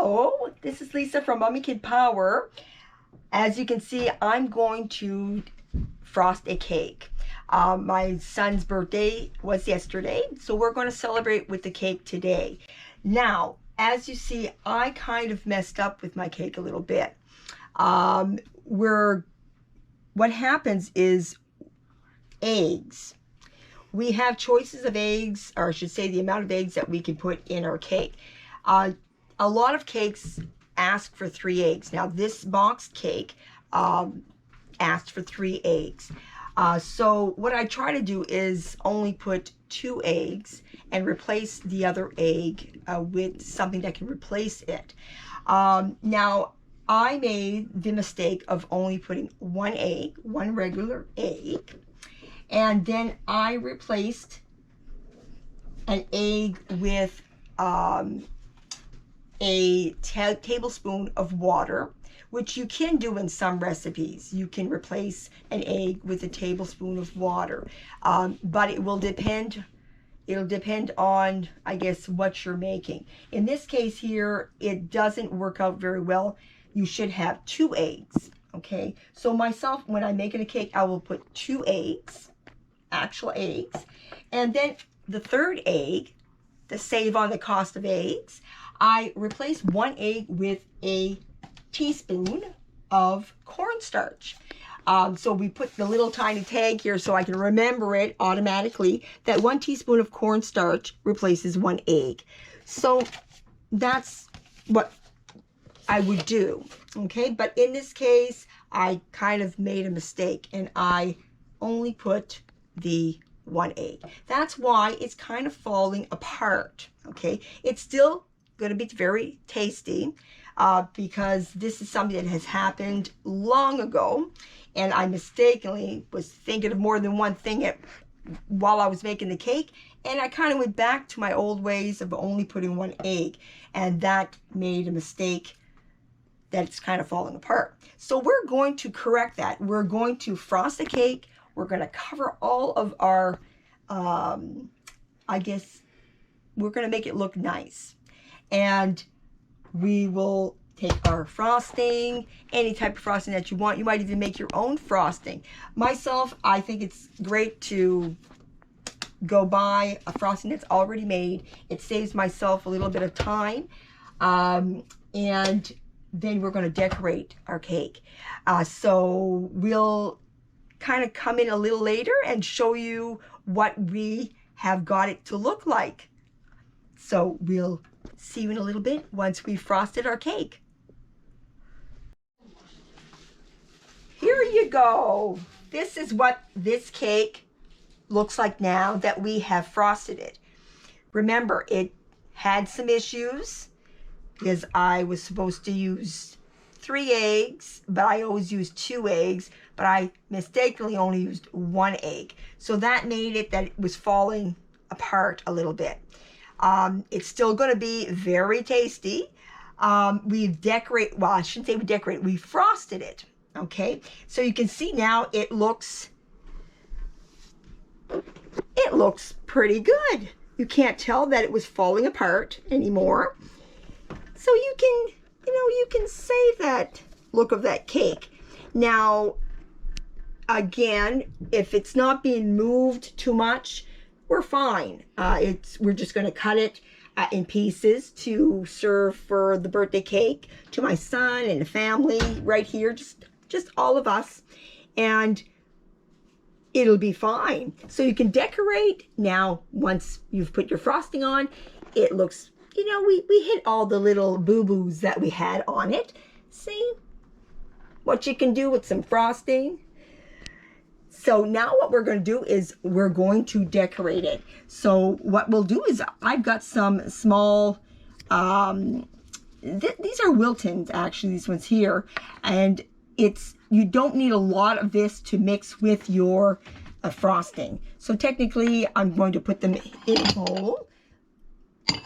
Hello, this is Lisa from Mommy Kid Power. As you can see, I'm going to frost a cake. My son's birthday was yesterday, so we're going to celebrate with the cake today. Now, as you see, I kind of messed up with my cake a little bit. What happens is eggs. We have choices of eggs, or I should say the amount of eggs that we can put in our cake. A lot of cakes ask for 3 eggs. Now this boxed cake asked for 3 eggs. So what I try to do is only put 2 eggs and replace the other egg with something that can replace it. Now I made the mistake of only putting 1 egg, 1 regular egg, and then I replaced an egg with a tablespoon of water, which you can do in some recipes. You can replace an egg with a tablespoon of water, but it will depend. It'll depend on, I guess, what you're making. In this case here, it doesn't work out very well. You should have 2 eggs, okay? So myself, when I'm making a cake, I will put 2 eggs, actual eggs, and then the 3rd egg, to save on the cost of eggs, I replace 1 egg with a teaspoon of cornstarch. So we put the little tiny tag here so I can remember it automatically that 1 teaspoon of cornstarch replaces 1 egg. So that's what I would do, okay? But in this case, I kind of made a mistake and I only put the 1 egg. That's why it's kind of falling apart, okay? It's still going to be very tasty because this is something that has happened long ago, and I mistakenly was thinking of more than one thing while I was making the cake, and I kind of went back to my old ways of only putting 1 egg, and that made a mistake that it's kind of falling apart. So we're going to correct that. We're going to frost the cake. We're going to cover all of our, I guess, we're going to make it look nice. And we will take our frosting, any type of frosting that you want. You might even make your own frosting. Myself, I think it's great to go buy a frosting that's already made. It saves myself a little bit of time. And then we're going to decorate our cake. So we'll kind of come in a little later and show you what we have got it to look like. So we'll see you in a little bit once we've frosted our cake. Here you go. This is what this cake looks like now that we have frosted it. Remember, it had some issues because I was supposed to use 3 eggs, but I always use 2 eggs, but I mistakenly only used 1 egg. So that made it that it was falling apart a little bit. It's still going to be very tasty. We've decorated, well, I shouldn't say we decorated, we frosted it, okay? So you can see now it looks pretty good. You can't tell that it was falling apart anymore. So you can, you can save that look of that cake. Now, again, if it's not being moved too much, we're fine. We're just going to cut it in pieces to serve for the birthday cake to my son and the family right here, just all of us, and it'll be fine. So you can decorate now. Once you've put your frosting on, it looks, we hit all the little boo-boos that we had on it. See what you can do with some frosting. So now what we're going to do is we're going to decorate it. So what we'll do is I've got some small, these are Wiltons actually, these ones here. And you don't need a lot of this to mix with your frosting. So technically I'm going to put them in a bowl,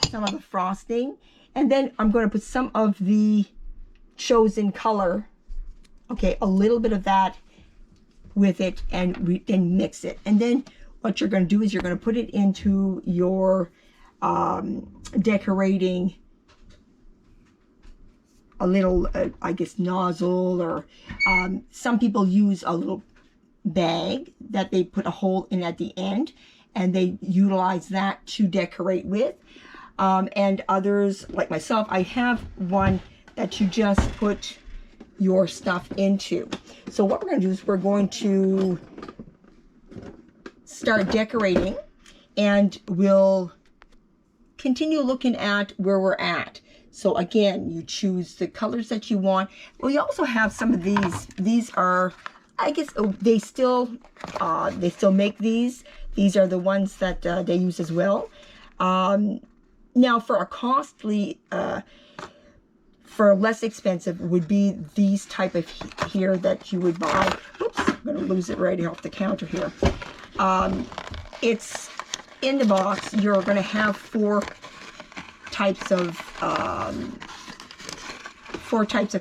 some of the frosting. And then I'm going to put some of the chosen color, okay, a little bit of that with it, and then mix it. And then what you're going to do is you're going to put it into your decorating a little, I guess, nozzle, or some people use a little bag that they put a hole in at the end, and they utilize that to decorate with. And others, like myself, I have one that you just put your stuff into. So what we're going to do is we're going to start decorating, and we'll continue looking at where we're at. So again, you choose the colors that you want. We also have some of these. These are, I guess, they still make these. These are the ones that they use as well. Now, for a costly, for less expensive, would be these type of here that you would buy. Oops, I'm going to lose it right off the counter here. It's in the box. You're going to have four types of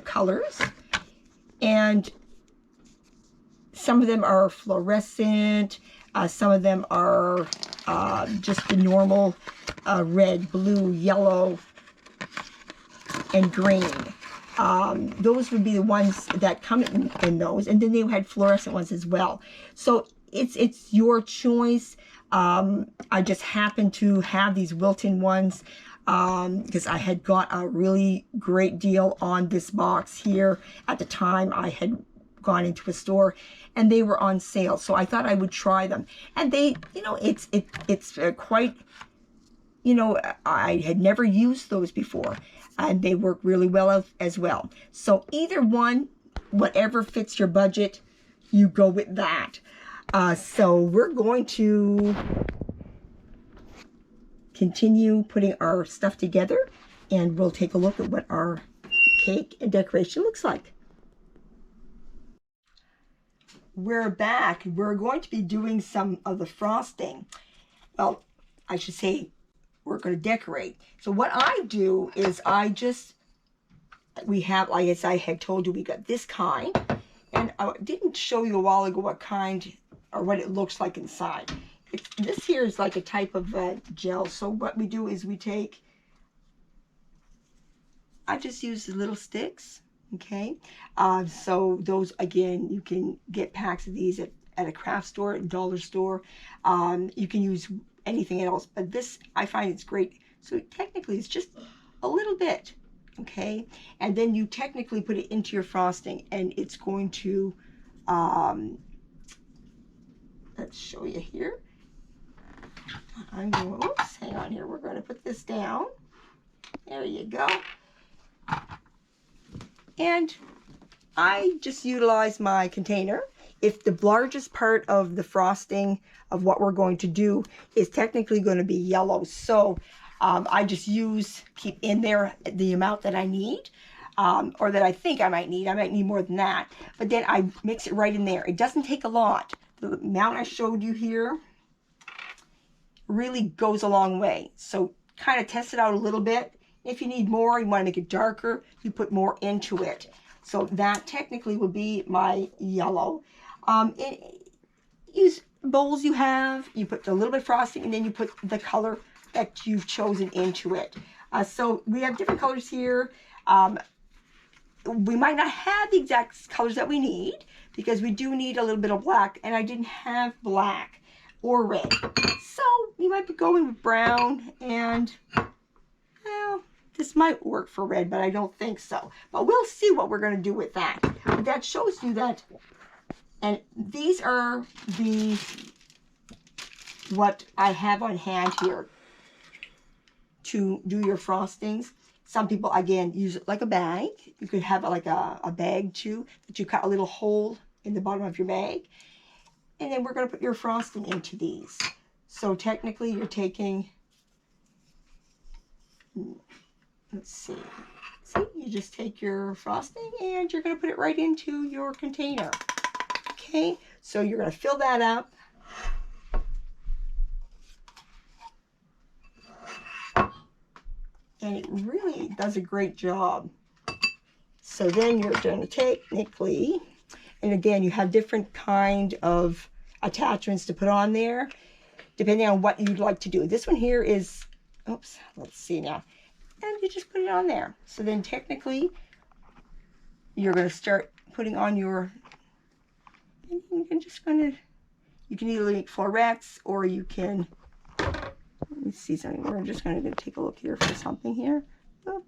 colors, and some of them are fluorescent. Some of them are just the normal red, blue, yellow, and green. Those would be the ones that come in those, and then they had fluorescent ones as well. So it's your choice. I just happen to have these Wilton ones because I had got a really great deal on this box here at the time I had gone into a store, and they were on sale, so I thought I would try them. And they, you know, it's quite, you know, I had never used those before, and they work really well as well. So either one, whatever fits your budget, you go with that. So we're going to continue putting our stuff together, and we'll take a look at what our cake and decoration looks like. We're back. We're going to be doing some of the frosting. Well, I should say we're going to decorate. So what I do is we have, like as I had told you, we got this kind, and I didn't show you a while ago what kind or what it looks like inside. This here is like a type of gel. So what we do is I just use the little sticks. Okay, so those, again, you can get packs of these at a craft store, dollar store. You can use anything else, but this, I find it's great. So technically it's just a little bit, okay? And then you technically put it into your frosting, and it's going to, let's show you here. I'm going, oops, hang on here. We're going to put this down. There you go. And I just utilize my container. If the largest part of the frosting of what we're going to do is technically going to be yellow, so I just keep in there the amount that I need, or that I think I might need. I might need more than that, but then I mix it right in there. It doesn't take a lot. The amount I showed you here really goes a long way. So kind of test it out a little bit. If you need more, you want to make it darker, you put more into it. So that technically would be my yellow. Use bowls you have, you put a little bit of frosting, and then you put the color that you've chosen into it. So we have different colors here. We might not have the exact colors that we need, because we do need a little bit of black, and I didn't have black or red. So we might be going with brown, and well, this might work for red, but I don't think so. But we'll see what we're going to do with that. But that shows you that, and these are what I have on hand here to do your frostings. Some people, again, use it like a bag. You could have like a bag too, that you cut a little hole in the bottom of your bag. And then we're going to put your frosting into these. So technically you're taking, let's see, you just take your frosting and you're going to put it right into your container. Okay, so you're going to fill that up. And it really does a great job. So then you're going to technically, and again, you have different kind of attachments to put on there, depending on what you'd like to do. This one here is, oops, let's see now. And you just put it on there. So then technically, you're going to start putting on your, you can either make florets or you can, let me see something. We're just going to take a look here for something here. Boop.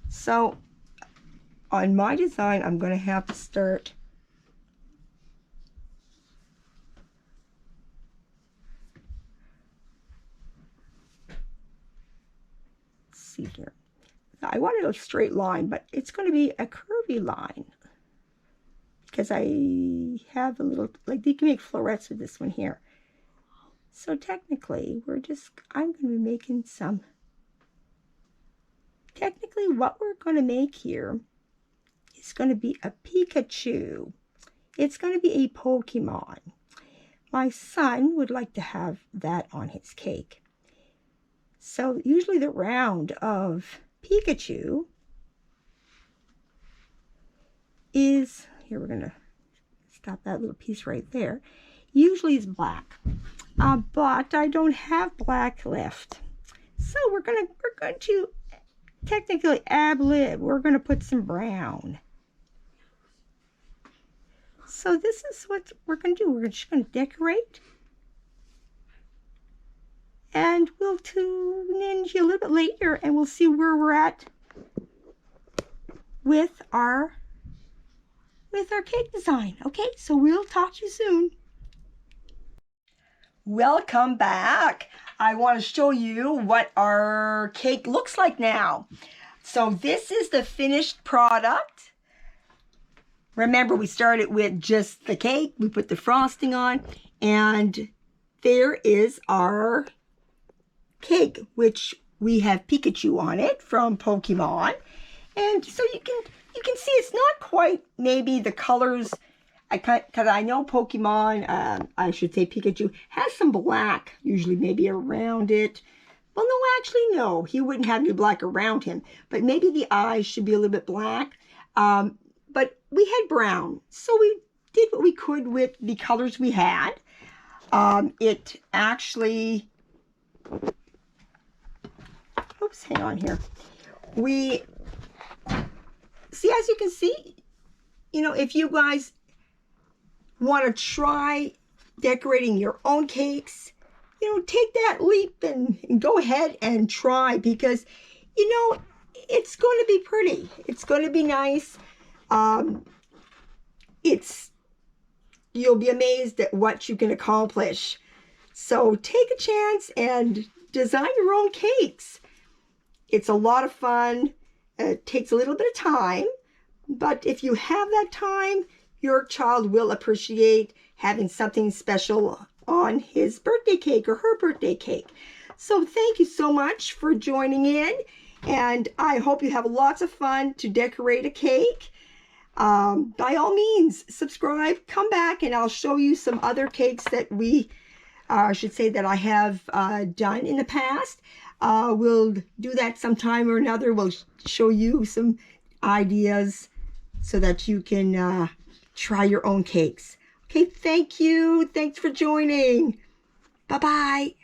So on my design, I'm going to have to start see here. I wanted a straight line, but it's going to be a curvy line because I have a little, like you can make florets with this one here. So technically, I'm going to be making some, technically what we're going to make here is going to be a Pikachu. It's going to be a Pokemon. My son would like to have that on his cake. So usually the round of Pikachu is, here we're going to stop that little piece right there, usually is black. But I don't have black left. So we're going to technically ad-lib. We're going to put some brown. So this is what we're going to do. We're just going to decorate. And we'll tune in a little bit later and we'll see where we're at with our cake design. Okay, so we'll talk to you soon. Welcome back. I want to show you what our cake looks like now. So this is the finished product. Remember, we started with just the cake. We put the frosting on, and there is our cake, which we have Pikachu on it from Pokemon. And so you can see it's not quite maybe the colors, because I know Pokemon, I should say Pikachu, has some black usually maybe around it. Well, no, actually, no. He wouldn't have any black around him. But maybe the eyes should be a little bit black. But we had brown. So we did what we could with the colors we had. It actually... Oops, hang on here. We... See, as you can see, you know, if you guys want to try decorating your own cakes, you know, take that leap and go ahead and try, because, you know, it's going to be pretty. It's going to be nice. You'll be amazed at what you can accomplish. So take a chance and design your own cakes. It's a lot of fun. It takes a little bit of time, but if you have that time, your child will appreciate having something special on his birthday cake or her birthday cake. So thank you so much for joining in, and I hope you have lots of fun to decorate a cake. By all means, subscribe, come back, and I'll show you some other cakes that I should say that I have done in the past. We'll do that sometime or another. We'll show you some ideas so that you can try your own cakes. Okay, thank you. Thanks for joining. Bye-bye.